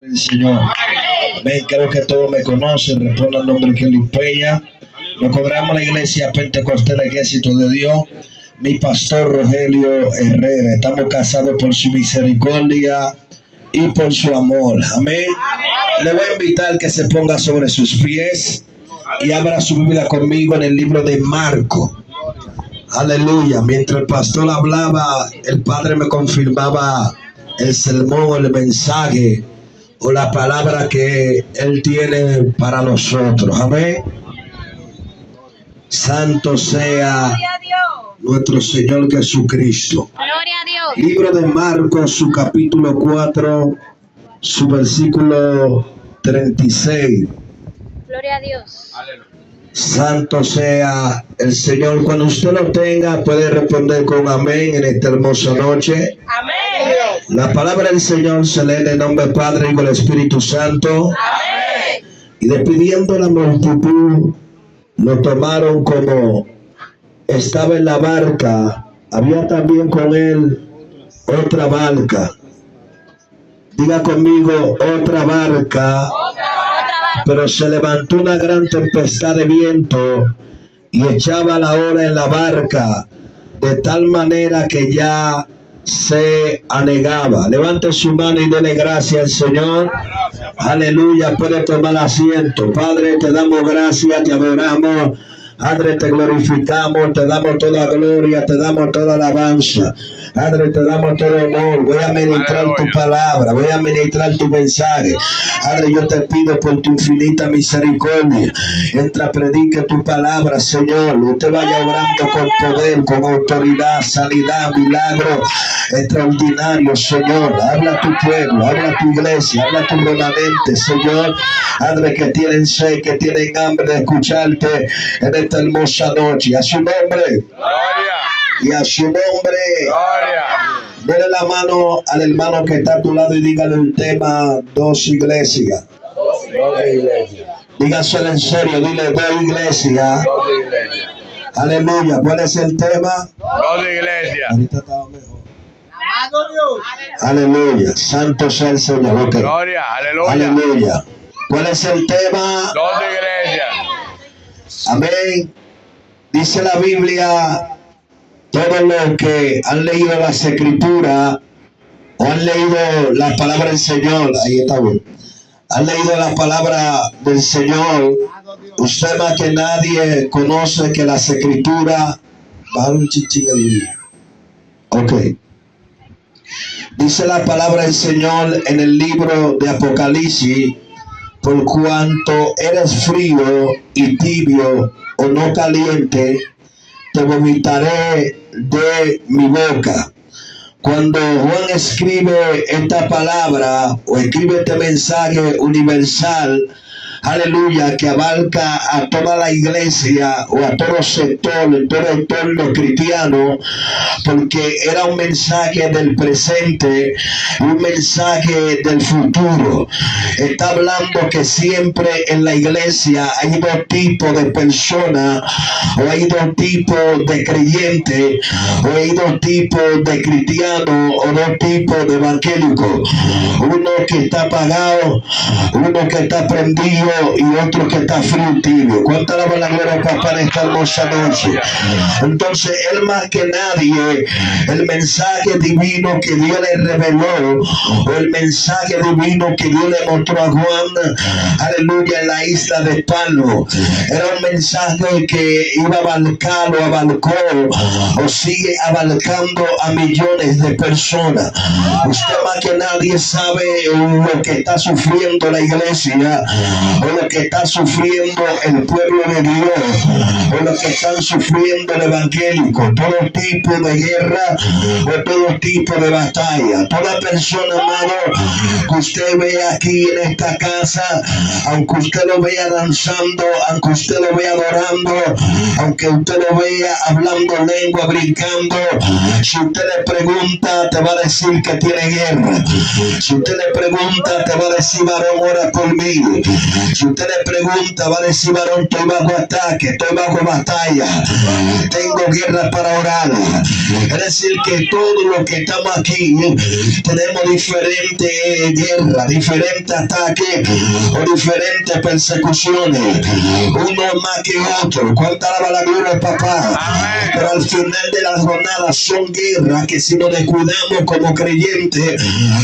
El Señor. Amén. Creo que todos me conocen. Respondo al nombre que Kelly Peña. Nos cobramos la iglesia Pentecostal Ejército de Dios. Mi pastor Rogelio Herrera. Estamos casados por su misericordia y por su amor. Amén. Le voy a invitar que se ponga sobre sus pies y abra su Biblia conmigo en el libro de Marcos. Aleluya. Mientras el pastor hablaba, el Padre me confirmaba el sermón, el mensaje o la palabra que Él tiene para nosotros. Amén. Santo sea nuestro Señor Jesucristo. Gloria a Dios. Libro de Marcos, su capítulo 4, su versículo 36. Gloria a Dios. Santo sea el Señor. Cuando usted lo tenga, puede responder con amén en esta hermosa noche. Amén. La palabra del Señor se lee en el nombre del Padre y del Espíritu Santo. Amén. Y despidiendo la multitud, lo tomaron como estaba en la barca. Había también con él otra barca. Diga conmigo, otra barca. Pero se levantó una gran tempestad de viento y echaba la ola en la barca, de tal manera que ya se anegaba. Levante su mano y dele gracias al Señor. Aleluya. Puede tomar asiento. Padre, te damos gracias, te adoramos. Padre, te glorificamos, te damos toda gloria, te damos toda alabanza. Padre, te damos todo honor. Voy a ministrar tu palabra, voy a ministrar tu mensaje. Padre, yo te pido por tu infinita misericordia. Entra, predique tu palabra, Señor. Usted vaya obrando con poder, con autoridad, sanidad, milagro extraordinario, Señor. Habla a tu pueblo, habla a tu iglesia, habla a tu remanente, Señor. Padre, que tienen sed, que tienen hambre de escucharte en esta hermosa noche. A su nombre. Gloria. Y a su nombre. Gloria. Dele la mano al hermano que está a tu lado y dígale el tema: dos iglesias. Dígaselo en serio, dile: dos iglesias. Aleluya. ¿Cuál es el tema? Dos iglesias. Ahorita estaba mejor. Aleluya. Santo sea el Señor. Okay. Gloria. Aleluya. Aleluya. ¿Cuál es el tema? Dos iglesias. Amén. Dice la Biblia: todos los que han leído las escrituras o han leído la palabra del Señor, ahí está bien, han leído la palabra del Señor, usted más que nadie conoce que las escrituras, bajar un chichín el video. Ok. Dice la palabra del Señor en el libro de Apocalipsis: por cuanto eres frío y tibio o no caliente, te vomitaré de mi boca. Cuando Juan escribe esta palabra o escribe este mensaje universal, aleluya, que abarca a toda la iglesia o a todo sector, todo entorno cristiano, porque era un mensaje del presente, un mensaje del futuro. Está hablando que siempre en la iglesia hay dos tipos de personas, o hay dos tipos de creyentes, o hay dos tipos de cristianos, o dos tipos de evangélicos. Uno que está apagado, uno que está prendido y otro que está frío y tibio. ¿Cuánto alaba la gloria, papá, en esta hermosa noche? Entonces, él más que nadie, el mensaje divino que Dios le reveló, o el mensaje divino que Dios le mostró a Juan, aleluya, en la isla de Patmos, era un mensaje que iba a abarcar o abarcó o sigue abarcando a millones de personas. Usted más que nadie sabe lo que está sufriendo la iglesia, o lo que está sufriendo el pueblo de Dios, o lo que están sufriendo el evangélico. Todo tipo de guerra o todo tipo de batalla. Toda persona, hermano, que usted vea aquí en esta casa, aunque usted lo vea danzando, aunque usted lo vea adorando, aunque usted lo vea hablando lengua, brincando, si usted le pregunta, te va a decir que tiene guerra. Si usted le pregunta, te va a decir: varón, ora por mí. Si usted le pregunta, va a decir, varón, estoy bajo ataque, estoy bajo batalla, tengo guerra para orar. Es decir, que todos los que estamos aquí tenemos diferentes guerras, diferentes ataques o diferentes persecuciones, uno más que otro. ¿Cuánta alaba la gloria del papá? Pero al final de la jornada son guerras que si nos descuidamos como creyentes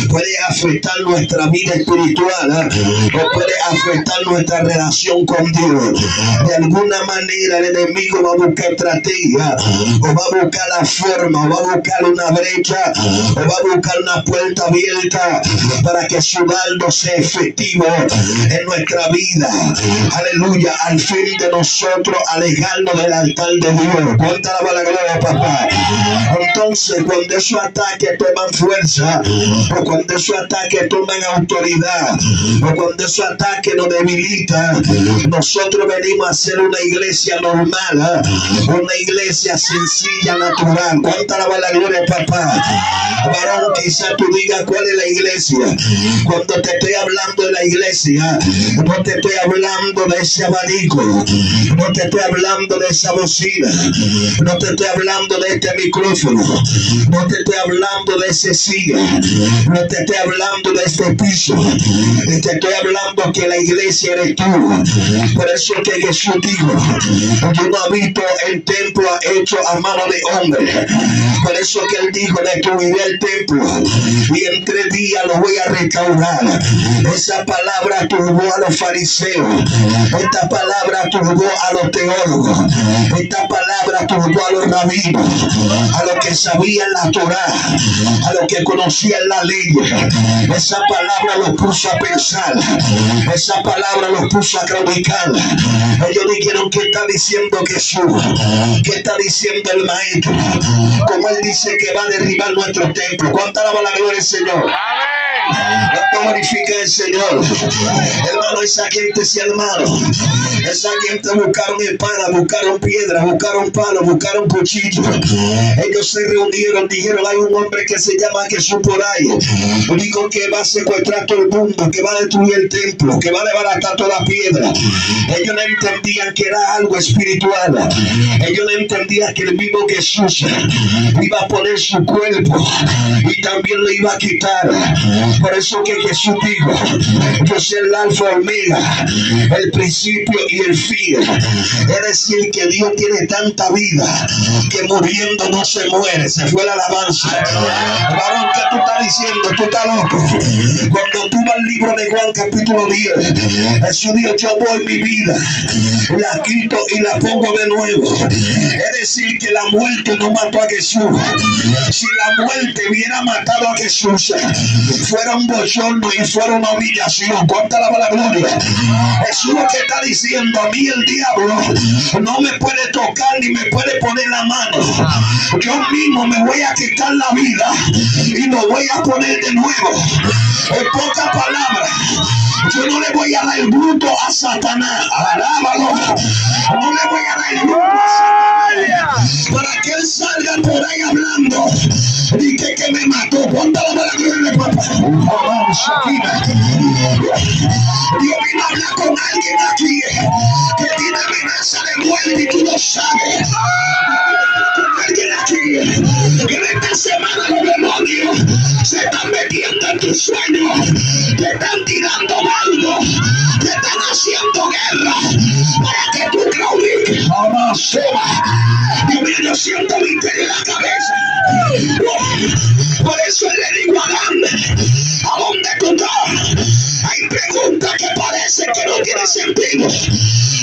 puede afectar nuestra vida espiritual o puede afectar nuestra relación con Dios. De alguna manera el enemigo va a buscar estrategia, o va a buscar la forma, o va a buscar una brecha, o va a buscar una puerta abierta para que su dardo sea efectivo en nuestra vida. Aleluya, al fin de nosotros alejarnos del altar de Dios. Cuéntala para la gloria, papá. Entonces, cuando esos ataques toman fuerza, o cuando esos ataques toman autoridad, o cuando esos ataques nos debilitan, nosotros venimos a ser una iglesia normal, una iglesia sencilla, natural. Cuéntala para la gloria, papá. Varón, quizá tú digas cuál es la iglesia. Cuando te estoy hablando de la iglesia, no te estoy hablando de ese abanico, no te estoy hablando de esa bocina, no te estoy hablando de este micrófono, no te estoy hablando de ese silla, no te estoy hablando de este piso, te estoy hablando que la iglesia eres tú. Por eso que Jesús dijo, yo no habito en templo hecho a mano de hombre. Por eso que él dijo, destruiré el templo y en 3 días lo voy a restaurar. Esa palabra turbó a los fariseos, esta palabra turbó a los teólogos, esta palabra turbó a los rabinos, a los que sabían la Torá, a los que conocían la ley. Esa palabra los puso a pensar, esa palabra los puso a claudicar. Ellos dijeron, ¿qué está diciendo Jesús? ¿Qué está diciendo el maestro? Como él dice que va a derribar nuestro templo. ¿Cuánta alaba la gloria del Señor? ¿Cuánto glorifica el Señor? Hermano, esa gente se armaron. Esa gente buscaron espada, buscaron piedra, buscaron palo, buscaron cuchillo. Ellos se reunieron, dijeron, hay un hombre que se llama Jesús por ahí. Dijo que va a secuestrar todo el mundo, que va a destruir el templo, que va a desbaratar toda la piedra. Ellos no entendían que era algo espiritual. Ellos no entendían que el mismo Jesús iba a poner su cuerpo y también lo iba a quitar. Por eso que Jesús dijo, yo soy el alfa y omega, el principio y el fin. Es decir, que Dios tiene tanta vida que muriendo no se muere. Se fue la alabanza. Varón, ¿qué tú estás diciendo? Tú estás loco. Cuando tú vas al libro de Juan capítulo 10, Jesús dijo, yo voy mi vida, la quito y la pongo de nuevo. Es decir, que la muerte no mató a Jesús. Si la muerte hubiera matado a Jesús, fuera un bochorno y fuera una humillación. Cuéntala para la gloria. Jesús lo que está diciendo, a mí el diablo no me puede tocar ni me puede poner la mano. Yo mismo me voy a quitar la vida y lo voy a poner de nuevo. En pocas palabras, yo no le voy a dar el bruto a Satanás. Alábalo. No le voy a dar el bruto a Satanás para que él salga por ahí hablando y que me mató. Póntalo para la gloria de papá. Dios vino a hablar con alguien aquí que tiene amenaza de muerte y tú lo sabes. Con alguien aquí que en esta semana los demonios se están metiendo en tu sueño, te están tirando algo, te están haciendo guerra para que tú claudiques. Dios mío, yo siento misterio en la cabeza. Por eso le digo a Adán, ¿a dónde tú estás? Hay preguntas que parecen que no tienen sentido.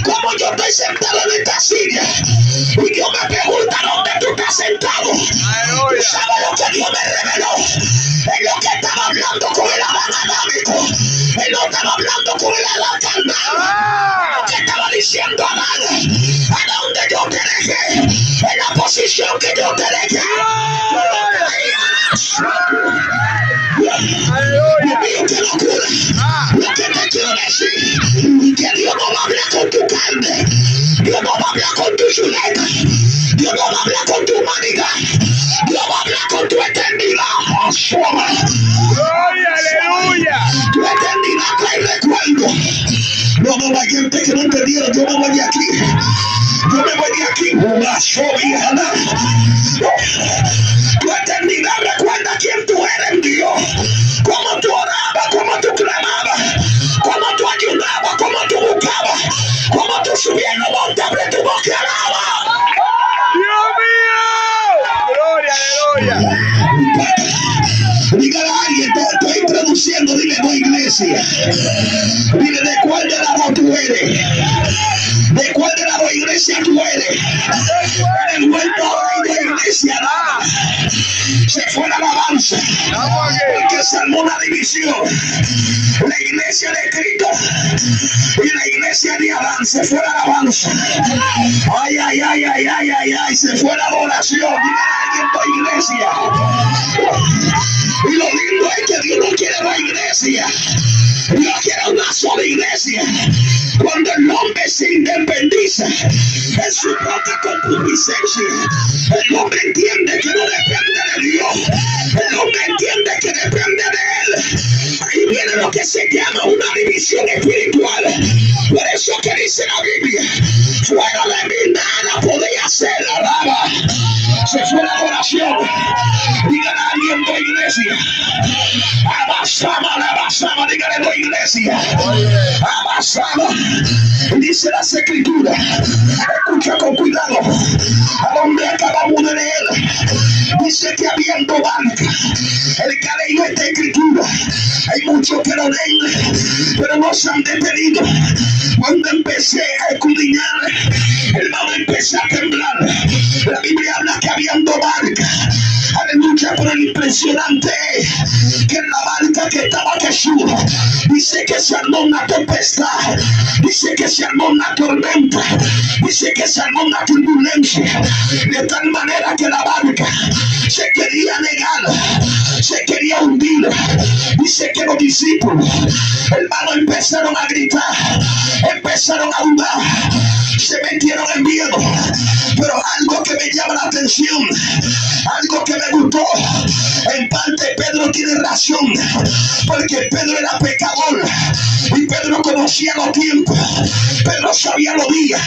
Como yo estoy sentado en esta silla y Dios me pregunta dónde tú estás sentado. Tú sabes lo que Dios me reveló. Es lo que estaba hablando con el Adán adámico. Es lo que estaba hablando con el Adán carnal. Que estaba diciendo Adán, ¿a dónde yo te dejé? En la posición que yo te dejé. Dios mío, qué locura. Lo que te quiero decir, que Dios no va a hablar con tu carne, Dios no va a hablar con tu chuleta, Dios no va a hablar con tu humanidad, Dios va a hablar con tu eternidad. ¡Gloria, aleluya! Tu eternidad trae recuerdo. No, hay gente que no entendieron. Yo me voy de aquí. Yo me voy de aquí. Tu eternidad recuerda quién tú eres en Dios. Cómo tú orabas, cómo tú clamabas, cómo tú ayudabas, cómo tú buscabas, cómo tú subías en los montes, abre tu boca y alaba. Dios mío. Gloria, aleluya. Dígale a alguien, te estoy introduciendo, dile no iglesia. Dile de cuál de las dos tú eres. ¿De cuál de las dos iglesias tú eres? En el huerto hay dos iglesias. Se fue la alabanza. Porque se armó una división. La iglesia de Cristo y la iglesia de Adán. Se fue la alabanza. Ay, se fue la adoración. Dígale a alguien tu iglesia. Y lo lindo es que Dios no quiere la iglesia. Dios quiere una sola iglesia. Cuando el hombre se independiza en su propia concupiscencia, el hombre entiende que no depende de Dios. El hombre entiende que depende de él. Ahí viene lo que se llama una división espiritual. Por eso que dice la Biblia, fuera de mí nada podía hacer. Alaba. Se fue la oración. Dígale a alguien de iglesia. Abasama, dígale de iglesia. Abasama. Dice las escrituras. Escucha con cuidado. A donde acabamos de leer. Dice que habiendo barca. El que ha leído esta escritura. Hay muchos que lo leen, pero no se han detenido. Cuando empecé a escudriñar, hermano, empecé a temblar. La Biblia habla que habiendo barca. Aleluya, pero lo impresionante es que en la barca que estaba Jesús, dice que se armó una tempestad, dice que se armó una tormenta, dice que se armó una turbulencia, de tal manera que la barca se quería negar, se quería hundir. Dice que los discípulos, hermano, empezaron a gritar, empezaron a dudar, se metieron en miedo. Pero algo que me llama la atención, algo que me gustó, en parte Pedro tiene razón, porque Pedro era pecador y Pedro conocía los tiempos. Pedro sabía los días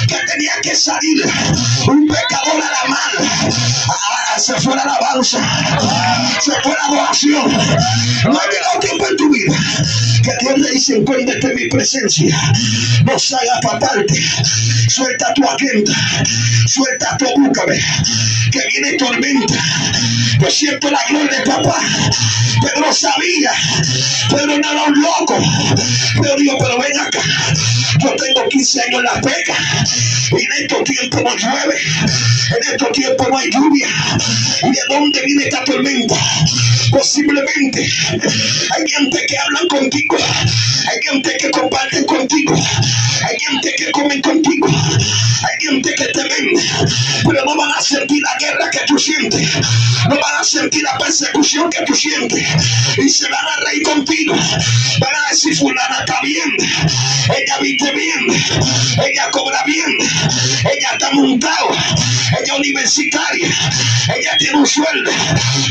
que tenía que salir un pecador a la mano. Se fue la alabanza, se fue la adoración. No ha llegado tiempo en tu vida que Dios le dice: encuéntrate en mi presencia, no salgas para parte, suelta tu agenda, suelta tu búscame, que viene tormenta. Yo siento la gloria de papá. Pedro sabía, Pedro no era un loco. Pero dijo: pero ven acá, yo tengo 15 años en la peca y en estos tiempos no llueve, en estos tiempos no hay lluvia. ¿Y de dónde viene esta tormenta? Posiblemente hay gente que hablan contigo, hay gente que comparten contigo, hay gente que comen contigo, hay gente que te ven, pero no van a sentir la guerra que tú sientes, no van a sentir la persecución que tú sientes, y se van a reír contigo. Van a decir: fulana está bien, ella viste bien, ella cobra bien, ella está montada, ella es universitaria, ella tiene un sueldo,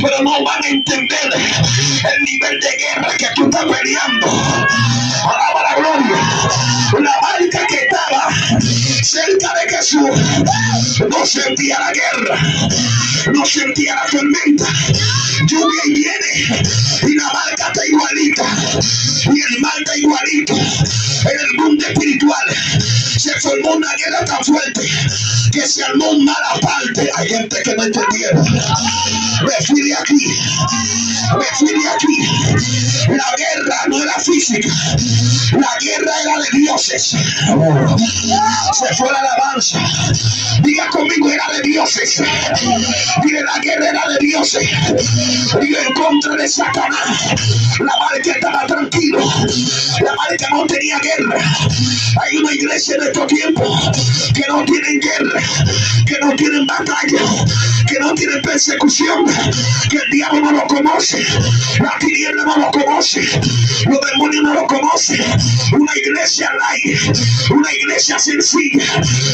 pero no van a entender el nivel de guerra que tú estás peleando. Alaba la gloria. La barca que estaba cerca de Jesús no sentía la guerra, no sentía la tormenta. Lluvia y viene y la barca está igualita y el mar está igualito. En el mundo espiritual se formó una guerra tan fuerte que se armó un mal aparte. Hay gente que no entendieron. Me fui de aquí, me fui de aquí. La guerra no era física, la guerra era de dioses. Se fue la alabanza. Diga conmigo: era de dioses. Dile: la guerra era de dioses. Diga: en contra de Satanás. La barca estaba tranquilo, la barca no tenía guerra. Hay una iglesia en estos tiempos que no tienen guerra, que no tienen batalla, que no tienen persecución, que el diablo no lo conoce, la tiniebla no lo conoce, los demonios no lo conocen. Una iglesia light, una iglesia sencilla,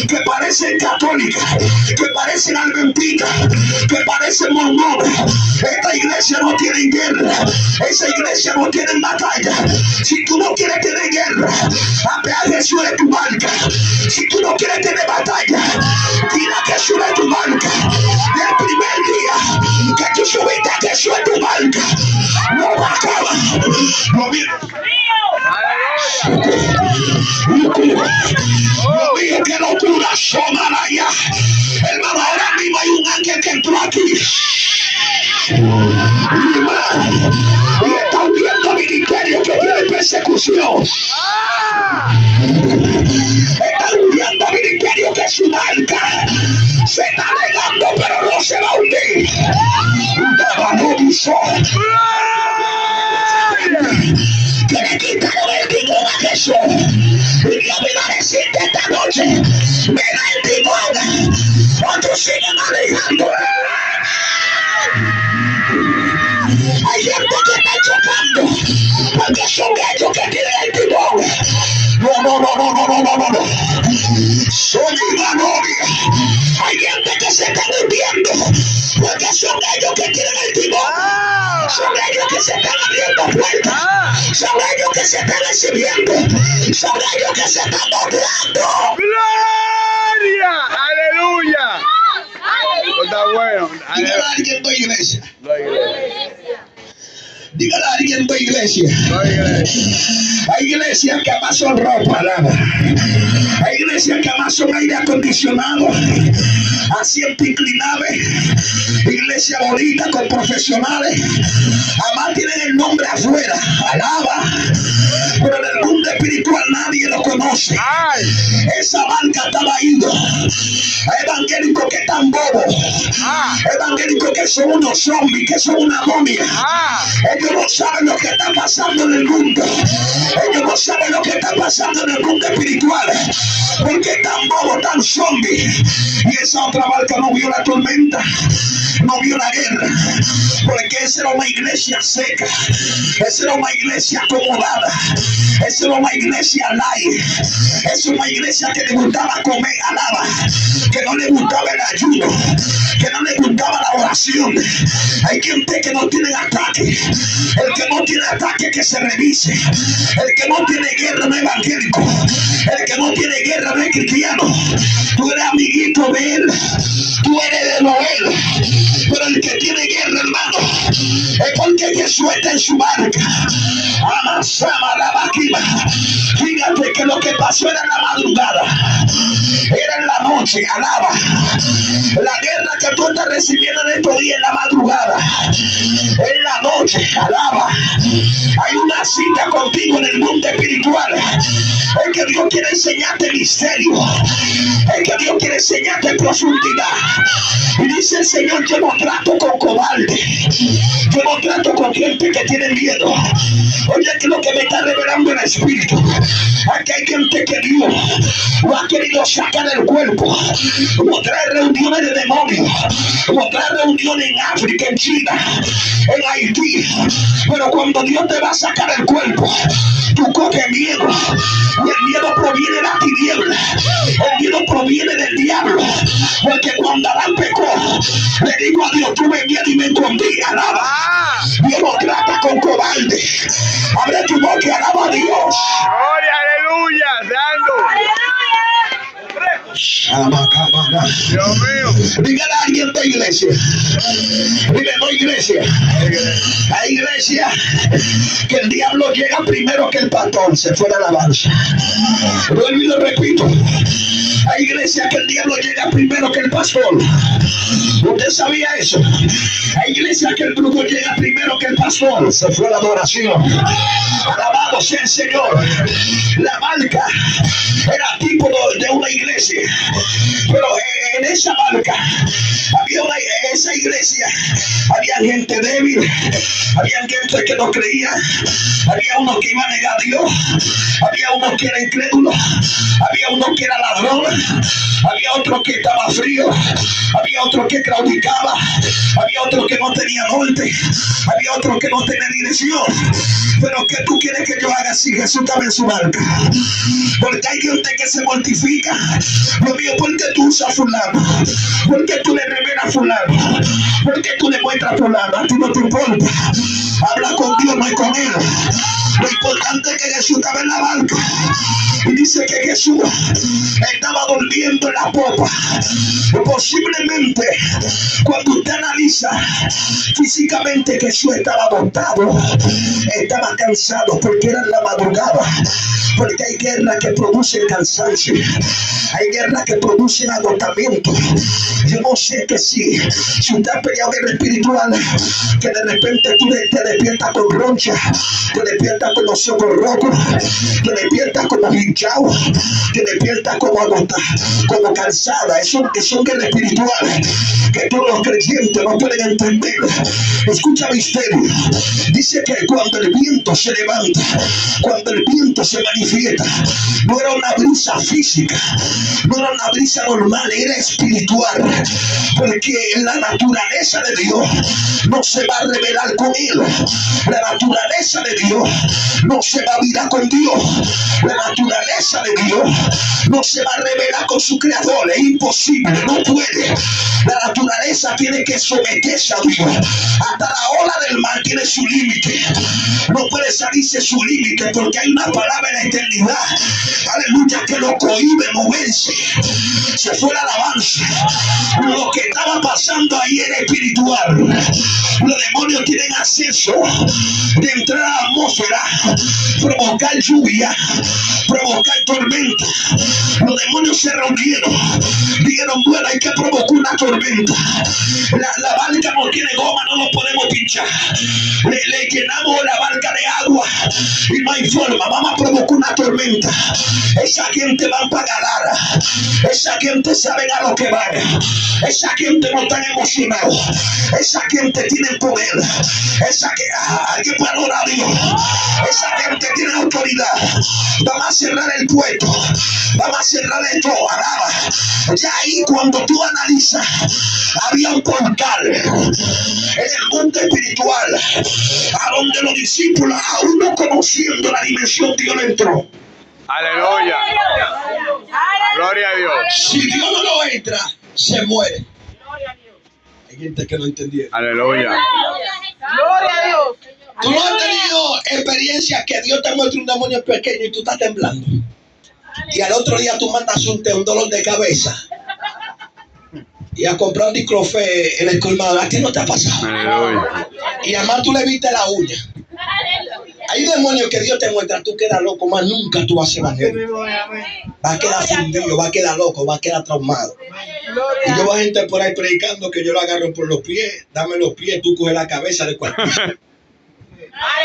que parecen católicas, que parecen adventistas, que parecen mormones. Esta iglesia no tiene guerra, esa iglesia no tiene batalla. Si tú no no quieres tener guerra, habla a Jesús de tu marca. Si tú no quieres tener batalla, dile a Jesús de tu marca. Del primer día que tú subiste a Jesús de tu marca, no va a acabar. Lo mío, qué locura, Somalaya. Hermano, ahora mismo hay un ángel que entró aquí. Y está viendo ministerio que tiene persecución. Está viendo ministerio que su marca se está negando, pero no se va a hundir. Que le quitaron el timón a Jesús. Y Dios me va a decirte esta noche, me da el timón, o tú sigues manejando. Hay gente que está chocando, porque son ellos que tienen el timón. No. Son novia. Hay gente que se está hundiendo, porque son ellos que tienen el timón. Son ellos que se están abriendo puertas. Son ellos que se están recibiendo. Son ellos que se están doblando. ¡Gloria! ¡Aleluya! Está bueno. Dígale a alguien, voy iglesia. Dígale a alguien, voy iglesia. Hay iglesias que más son ropa, hay iglesias que más son aire acondicionado, asiento inclinable, iglesia bonita con profesionales, además tienen el nombre afuera, alaba, pero en el mundo espiritual nadie lo conoce. Esa banca estaba ido. Evangélicos que están bobos, evangélicos que son unos zombies, que son una momia. Ellos no saben lo que está pasando en el mundo. Ellos no saben lo que está pasando en el mundo espiritual, porque tan bobo, tan zombie. Y esa otra barca no vio la tormenta, no vio la guerra, porque esa era una iglesia seca, esa era una iglesia acomodada, esa era una iglesia light, esa era una iglesia que le gustaba comer, alaba, que no le gustaba el ayuno, que no le gustaba la oración. Hay gente que no tiene ataque. El que no tiene ataque que se revise. El que no tiene guerra no es evangélico. El que no tiene guerra no es cristiano. Tú eres amiguito de él, tú eres de Noel, pero el que tiene guerra, hermano, es porque Jesús está en su barca. Amasama la vaquima. Fíjate que lo que pasó era en la madrugada, era en la noche, alaba. La guerra que tú estás recibiendo en estos días en la madrugada, en la noche, alaba. Hay una cita contigo en el mundo espiritual. Es que Dios quiere enseñarte misterio. Es que Dios quiere enseñarte profundidad. Y dice el Señor, yo no trato con cobarde. Yo no trato con gente que tiene miedo. Oye, que lo que me está revelando el Espíritu, aquí hay gente que Dios lo ha querido sacar del cuerpo. Lo trae reuniones de demonios, lo trae reuniones en África, en China, en Haití. Pero cuando Dios te va a sacar el cuerpo, tú coges miedo. Y el miedo proviene de la tiniebla. El miedo proviene del diablo. Porque cuando Adán pecó, le digo a Dios, tuve miedo y me escondí. Alaba. Dios no trata con cobarde. Abre tu boca y alaba a Dios. Gloria, aleluya, Dios mío. Dígale a alguien de iglesia. Dile, no iglesia. Hay iglesia que el diablo llega primero que el pastor. Se fue la alabanza. Vuelvo y lo repito. Hay iglesia que el diablo llega primero que el pastor. ¿Usted sabía eso? Hay iglesia que el brujo llega primero que el pastor. Se fue la adoración. Alabado sea el Señor. La marca era tipo de una iglesia, pero en esa marca había esa iglesia, había gente débil, había gente que no creía, había uno que iba a negar a Dios, había uno que era incrédulo, había uno que era ladrón, había otro que estaba frío, había otro que claudicaba, había otro que no tenía norte, había otro que no tenía dirección. Pero ¿qué tú quieres que yo haga si Jesús estaba en su barca? Porque hay gente que se mortifica. Lo mío, ¿por qué tú usas fulano? ¿Por qué tú le revelas a fulano? ¿Por qué tú le muestras por lado? A ti no te importa. Habla con Dios, no es con él. Lo importante es que Jesús estaba en la barca. Y dice que Jesús estaba durmiendo en la popa. Posiblemente, cuando usted analiza físicamente, Jesús estaba agotado, estaba cansado, porque era en la madrugada. Porque hay guerras que producen cansancio, hay guerras que producen agotamiento. Yo no sé que si usted ha peleado guerra espiritual, que de repente tú te despiertas con roncha, te despiertas con los ojos rojos, te despiertas como hinchado, te despiertas como agotado, como cansada. Son guerras espirituales que todos los creyentes no pueden entender. Escucha misterio. Dice que cuando el viento se levanta, cuando el viento se manifiesta, no era una brisa física, no era una brisa normal, era espiritual. Porque la naturaleza de Dios no se va a revelar con él. La naturaleza de Dios no se va a virar con Dios. La naturaleza de Dios no se va a revelar con su creador. Es imposible, no puede. La naturaleza tiene que someterse a Dios. Hasta la ola del mar tiene su límite. No puede salirse su límite, porque hay una palabra en la eternidad, aleluya, que lo cohíbe moverse. Se fue la alabanza. Lo que estaba pasando ahí era espiritual. Los demonios tienen acceso de entrar a la atmósfera, provocar lluvia, provocar tormenta. Los demonios se reunieron, dijeron: bueno, hay que provocar una tormenta. La barca no tiene goma, no lo podemos pinchar. Le llenamos la barca de agua y no hay forma. Vamos a provocar una tormenta. Esa gente va para ganar. Esa gente sabe a lo que van. Esa gente no está emocionada. Esa gente tiene poder. Hay que valorar a Dios. Esa gente tiene autoridad. Vamos a cerrar el puerto. Vamos a cerrar esto. Alaba. Ya ahí, cuando tú analizas, había un portal en el mundo espiritual a donde los discípulos, aún no conociendo la dimensión, Dios le entró. Aleluya. Gloria a Dios. Si Dios no lo entra, se muere. Hay gente que no entendieron. Aleluya. Gloria a Dios. Tú no has tenido experiencia que Dios te muestre un demonio pequeño y tú estás temblando. Y al otro día tú mandas un dolor de cabeza. Y a comprar un diclofé en el colmado. ¿A ti no te ha pasado? Aleluya. Y además tú le viste la uña. Hay demonios que Dios te muestra, tú quedas loco, más nunca tú vas a ser evangelio. Vas a quedar fundido, vas a quedar loco, vas a quedar traumado. Y yo veo gente por ahí predicando que yo lo agarro por los pies, dame los pies, tú coges la cabeza de cualquier.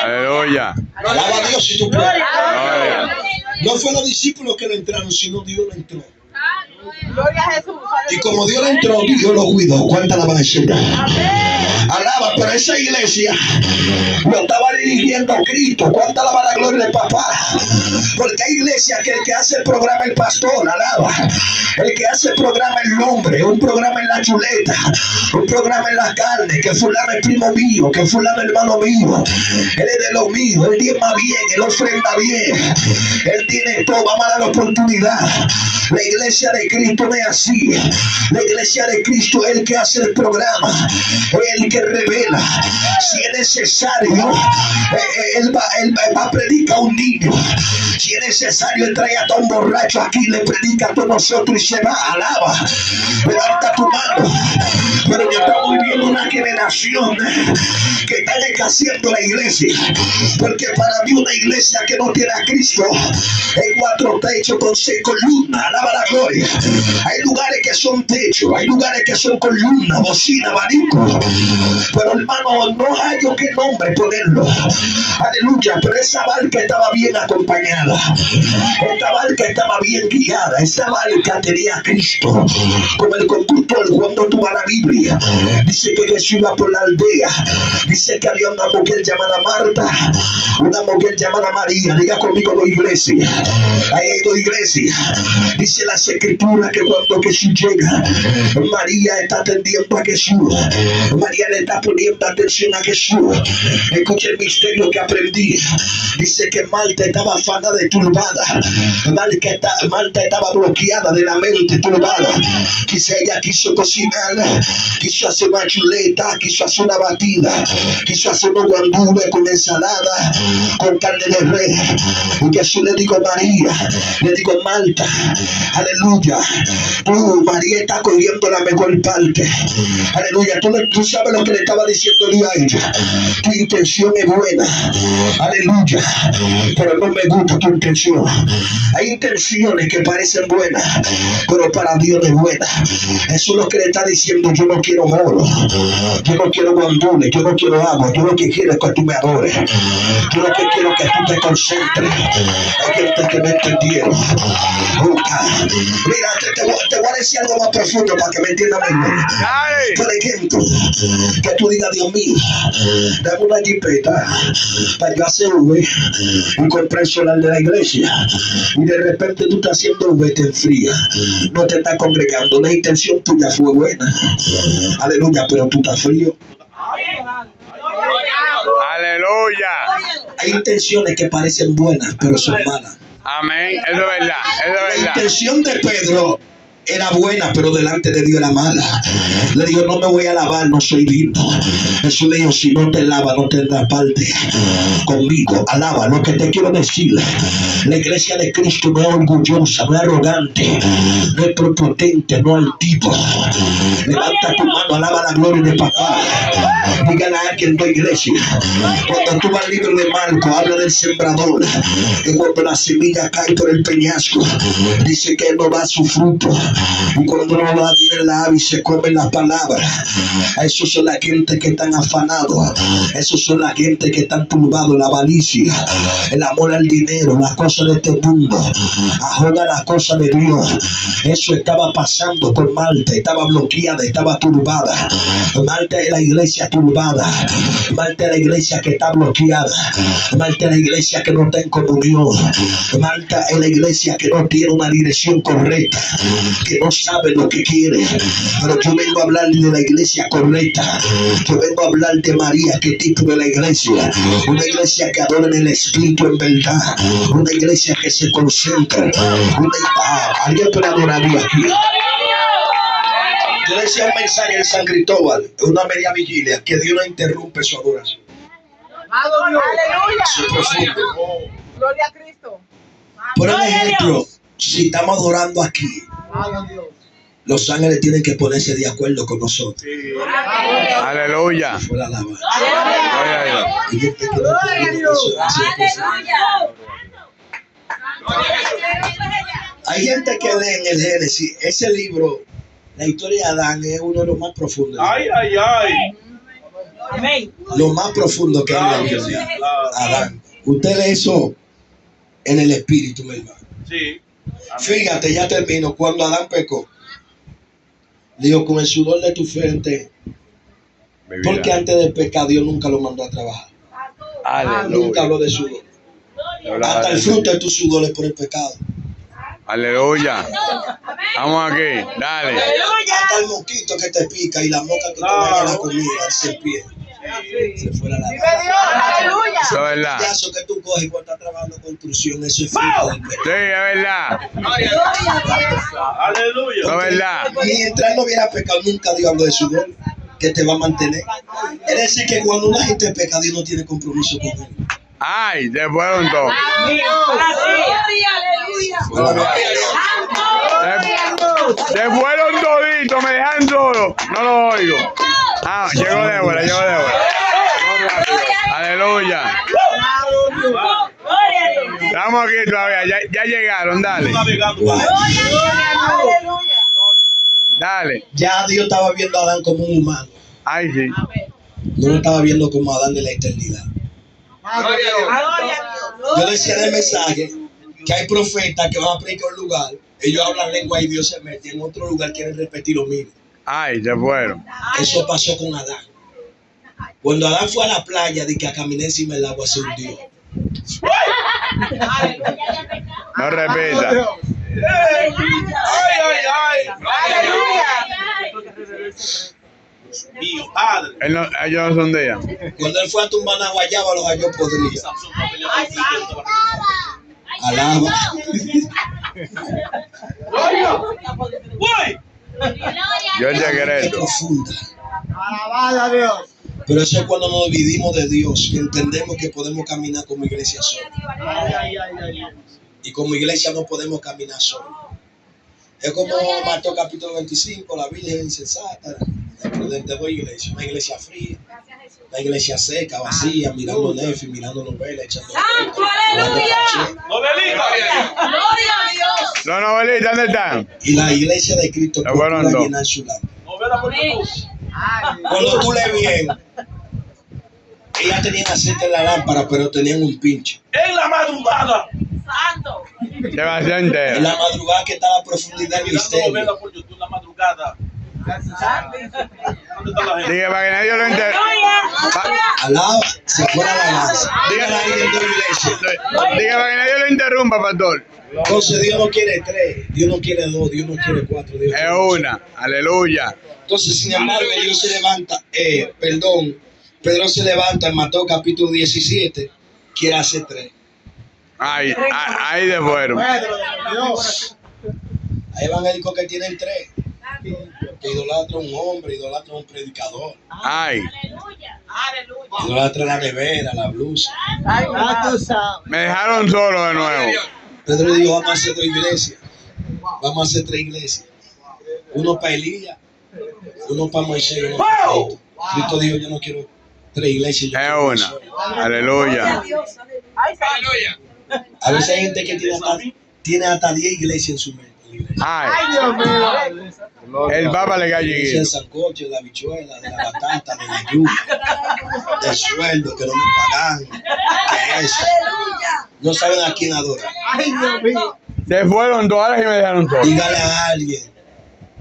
Aleluya. Alaba a Dios si tú puedes. Gloria. No fue los discípulos que lo entraron, sino Dios lo entró. Gloria a Jesús. Y como Dios lo entró, Dios lo cuidó. ¿Cuánta la van a decir? Alaba, pero esa iglesia lo estaba dirigiendo Cristo. ¿Cuánta la gloria del papá? Porque hay iglesias que el que hace el programa el pastor, alaba. El que hace el programa el hombre, un programa en la chuleta, un programa en la carne, que fulano es primo mío, que fulano es hermano mío. Él es de lo mío, él diezma bien, él ofrenda bien, él tiene todo, vamos a dar la oportunidad. La iglesia de Cristo no es así. La iglesia de Cristo es el que hace el programa, es el que revela. Si es necesario, él va a predicar a un niño. Si es necesario, él trae a un borracho aquí, le predica a todos nosotros y se va. Alaba, levanta tu mano. Pero yo estamos viviendo una generación que está escaseando la iglesia. Porque para mí una iglesia que no tiene a Cristo es 4 techos con 6 columnas. Alaba la gloria. Hay lugares que son techos, hay lugares que son columnas, bocina, abanico. Pero hermano, no hay yo qué nombre ponerlo. Aleluya, pero esa barca estaba bien acompañada. Esta barca estaba bien guiada. Esta barca tenía a Cristo como el conductor. Cuando tú vas a la Biblia, dice que Jesús iba por la aldea. Dice que había una mujer llamada Marta, una mujer llamada María. Diga conmigo, dos iglesias. Ahí hay 2 iglesias. Dice las escrituras escritura que cuando Jesús llega, María está atendiendo a Jesús. María le está poniendo atención a Jesús. Escucha el misterio que aprendí. Dice que Marta estaba afanada y turbada. Marta estaba bloqueada de la mente, turbada. Quizá ella quiso cocinar, quiso hacer una chuleta, quiso hacer una batida, quiso hacer unos guandules con ensalada, con carne de res. Y Jesús le dijo a María, le digo Marta, aleluya, María está cogiendo la mejor parte. Aleluya, tú sabes lo que le estaba diciendo Dios a ella. Tu intención es buena, aleluya, pero no me gusta tu intención. Hay intenciones que parecen buenas, pero para Dios no es buena. Eso es lo que le está diciendo. Yo no quiero moro, yo no quiero guandules, yo no quiero agua. Yo lo que quiero es que tú me adores. Yo lo que quiero es que tú te concentres. Hay gente que me entendieron. Mira, te voy a decir algo más profundo para que me entiendan mejor. Por ejemplo, que tú digas, Dios mío, dame una jipeta para yo hacer V y comprar el solar de la iglesia. Y de repente tú estás haciendo V, te enfría, no te estás congregando. La intención tuya fue buena, aleluya, pero tú estás frío. Aleluya. Hay intenciones que parecen buenas, pero son malas. Amén. Eso es verdad. Eso La es verdad. intención de Pedro era buena, pero delante de Dios era mala. Le dijo, no me voy a lavar, no soy digno. Jesús le dijo, si no te lavas, no tendrás parte conmigo. Alaba. Lo que te quiero decir, la iglesia de Cristo no es orgullosa, no es arrogante, no es prepotente, no es altivo. Levanta tu mano, alaba la gloria de papá. Dígale a alguien de iglesia, cuando tú vas al libro de Marcos, habla del sembrador, que cuando la semilla cae por el peñasco, dice que no da su fruto. Y cuando no va a tirar la ave y se comen las palabras, esos son la gente que están afanados, esos son la gente que están turbados, la avaricia, el amor al dinero, las cosas de este mundo, ahoga las cosas de Dios. Eso estaba pasando con Marta, estaba bloqueada, estaba turbada. Marta es la iglesia turbada, Marta es la iglesia que está bloqueada, Marta es la iglesia que no está en comunión, Marta es la iglesia que no tiene una dirección correcta, que no sabe lo que quiere. Pero yo vengo a hablar de la iglesia correcta. Yo vengo a hablar de María, que tipo de la iglesia. Una iglesia que adora en el Espíritu en verdad. Una iglesia que se concentra. Alguien puede adorar a Dios aquí. Yo le decía un mensaje en San Cristóbal, una media vigilia, que Dios no interrumpe su adoración. Aleluya. Eso es profundo. Gloria a Cristo. Por ejemplo, si estamos adorando aquí, los ángeles tienen que ponerse de acuerdo con nosotros. Aleluya. Fue la alabanza. Gloria a Dios. Y gente que no entiende eso. Hay gente que lee en el Génesis, ese libro, la historia de Adán es uno de los más profundos. Ay, ay, ay. Amén. Lo más profundo que hay en la Biblia. Adán. Usted lee eso en el Espíritu, mi hermano. Sí. Fíjate, ya termino. Cuando Adán pecó, dijo, con el sudor de tu frente, porque antes de pecar Dios nunca lo mandó a trabajar. Nunca Aleluya. habló de sudor. Hasta el fruto de tu sudor es por el pecado. Aleluya. Vamos aquí. Dale. Hasta el mosquito que te pica y la mosca que te daña la comida, el serpiente. Se fue la Vive Dios. Aleluya. Eso es verdad. El payaso que tú coges cuando estás trabajando en construcción, eso es fruto del pecado. Sí, es verdad. Aleluya. Eso es verdad. Mientras él no hubiera pecado, nunca Dios habló de sudor, que te va a mantener. Es decir, que cuando una gente peca, Dios no tiene compromiso con él. Ay, se fueron todos. Se fueron toditos, me dejan solo. No lo oigo. Ah, llegó Débora, llegó Débora. Aleluya. Estamos aquí todavía, ya llegaron, dale. Dale. Ya Dios estaba viendo a Adán como un humano. Ay, sí. No lo estaba viendo como Adán de la eternidad. Yo decía en el mensaje que hay profetas que van a predicar un lugar, ellos hablan lengua y Dios se mete, en otro lugar quieren repetir lo mismo. Ay, se fueron. Eso pasó con Adán. Cuando Adán fue a la playa de que a caminar encima del agua se hundió. No repita. Ay, ay, Padre. Ellos no son de ella. Cuando él fue a tumbar una guayaba, los halló podridos. Samson fue a pelear con Filipo. Alaba. ¡Uy! Yo el Qué secreto. profunda. Alabado a Dios. Pero eso es cuando nos dividimos de Dios, que entendemos que podemos caminar como iglesia sola. Y como iglesia no podemos caminar sola. Es como Mateo capítulo 25, la Virgen insensata, el prudente de iglesia, una iglesia fría, una iglesia seca, vacía, mirando Netflix, mirando novelas, echando. ¡Santo, aleluya! ¡Novelita! ¡Gloria a Dios! No, novelita, ¿dónde están? Y la iglesia de Cristo Es bueno, procura no. llenar su lámpara. Novela por YouTube. Cuando tú lees bien, ellas tenían aceite en la lámpara, pero tenían un pinche. En la madrugada. ¡Santo! Se va a hacer En entero. la madrugada que está la profundidad del Mirando misterio. novela por YouTube en la madrugada. ¿Dónde está la gente? Dije para que nadie lo entere. Alaba, se fuera la lanza. Dígale a alguien de la iglesia. Dije para que nadie lo interrumpa, pastor. Entonces Dios no quiere 3, Dios no quiere 2, Dios no quiere 4, Dios Es quiere una. Aleluya. Entonces, sin embargo, Dios se levanta, Pedro se levanta en Mateo capítulo 17, quiere hacer 3. Ahí de fueron. Hay evangélicos que tienen 3, que idolatran a un hombre, idolatran a un predicador, Ay. idolatran la nevera, la blusa. Me dejaron solo de nuevo. Pedro dijo, vamos a hacer 2 iglesias, vamos a hacer 3 iglesias. Uno para Elías, uno para Moisés y uno para Cristo. Cristo dijo, yo no quiero 3 iglesias, yo Es quiero una. sola. Aleluya. A veces hay gente que tiene hasta 10 iglesias en su mente. Ay. Dios mío. El papa le cae Iglesia del chiquito. sancocho, de la habichuela, de la batata, de la yuca, del sueldo que no me pagan. ¿Qué es eso? No saben a quién adorar. Ay, Dios mío. Se fueron todas y me dejaron solo. Dígale a alguien,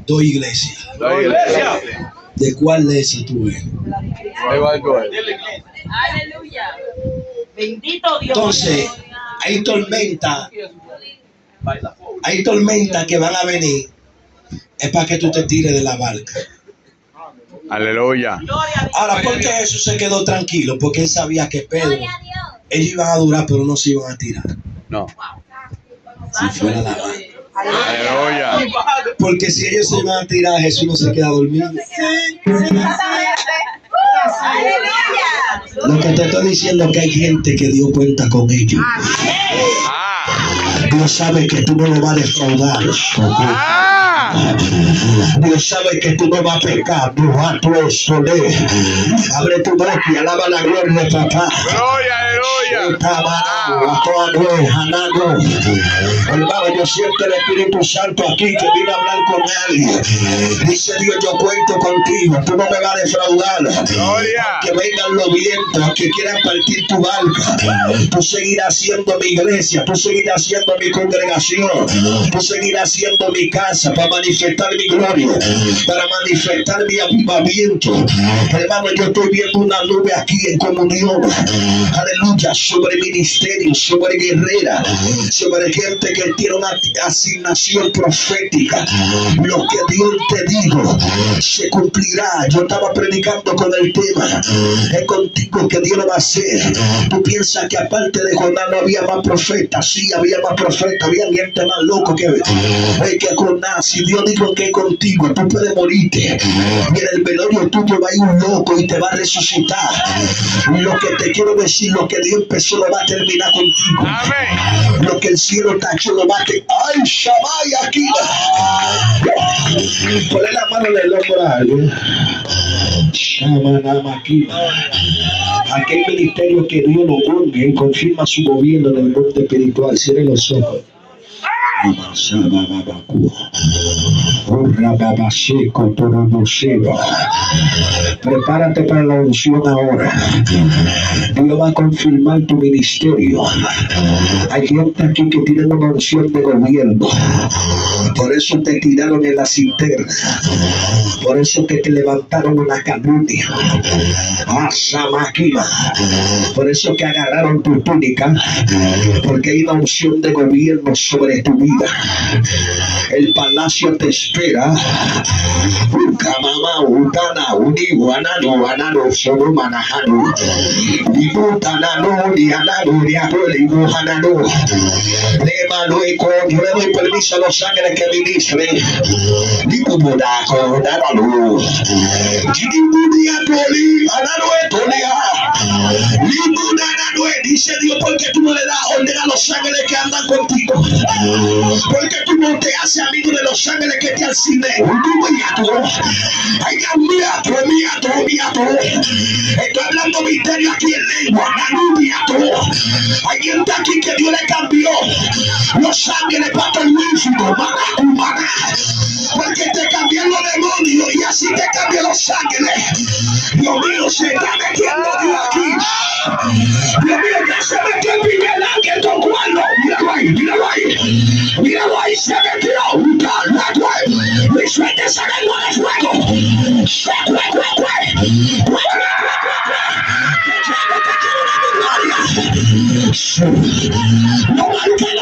2 iglesias. Iglesia. ¿De cuál de esas tú eres? Igual tú eres. De la iglesia. Aleluya. Bendito Dios. Entonces, hay tormentas, Baila fuego. hay tormentas que van a venir. Es para que tú te tires de la barca. Aleluya. Gloria a Dios. Ahora, ¿por qué Jesús se quedó tranquilo? Porque él sabía que Pedro, ellos iban a durar, pero no se iban a tirar. No. Si fuera la barca. Aleluya. Porque si ellos se iban a tirar, Jesús no se queda dormido. Aleluya. Lo que te estoy diciendo es que hay gente que Dios cuenta con ellos. Ah. Dios sabe que tú no lo vas a defraudar. Ah. Dios sabe que tú no vas a pecar. Dios va a tu soler. Abre tu boca y alaba la gloria de papá. Gloria, aleluya. Hermano, yo siento el Espíritu Santo aquí que vino a hablar con alguien. Dice Dios, yo cuento contigo. Tú no me vas a defraudar. Gloria. Que vengan los vientos que quieran partir tu barca. Tú seguirás siendo mi iglesia. Tú seguirás siendo mi congregación. Tú seguirás siendo mi casa para manifestar mi gloria, para manifestar mi avivamiento. Hermano, yo estoy viendo una nube aquí en comunión. Aleluya, sobre ministerio, sobre guerrera, sobre gente que tiene una asignación profética. Lo que Dios te dijo se cumplirá. Yo estaba predicando con el tema. Es contigo que Dios lo va a hacer. Tú piensas que aparte de Jonás no había más profetas. Sí, había más profetas, había gente más loco que Jonás. Si Dios dijo que es contigo, tú puedes morirte. Y en el velorio tuyo va a ir un loco y te va a resucitar. Lo que te quiero decir, lo que Dios empezó lo va a terminar contigo. Amén. Lo que el cielo tachó lo va a terminar. ¡Ay, Shabaya aquí! Ponle la mano en el hombro a alguien. Aquel ministerio que Dios lo ponga y confirma su gobierno en el mundo espiritual. Cierre los ojos. Prepárate para la unción ahora. Dios va a confirmar tu ministerio. Hay gente aquí que tiene una unción de gobierno. Por eso te tiraron en la cisterna. Por eso que te levantaron una calumnia. Asa máquina. Por eso que agarraron tu túnica. Porque hay una unción de gobierno sobre tu vida. vida. El palacio te espera. Ukamama, utana, unibu, anano, anano, sono manahano. Ibutanano, ni anano, ni abuelo, ibuhanano. Yo le doy permiso a los ángeles que ministren. Libubudaco, danalo. Libudiatoli, anano, etolia. Libudanano, dice Dios, porque tú no le das orden a los ángeles que andan contigo. Porque tú no te haces amigo de los ángeles que te alcinen. Estoy hablando misterio aquí en lengua. Alguien está aquí que Dios le cambió los ángeles para el ínfimo, humana. Porque te cambian los demonios y así te cambian los ángeles. Dios mío, se está metiendo Dios aquí. Dios mío, ya se metió el primer ángel con cuerno. Míralo ahí, míralo ahí. Míralo ahí, se metió. Y suelte esa lengua de fuego. No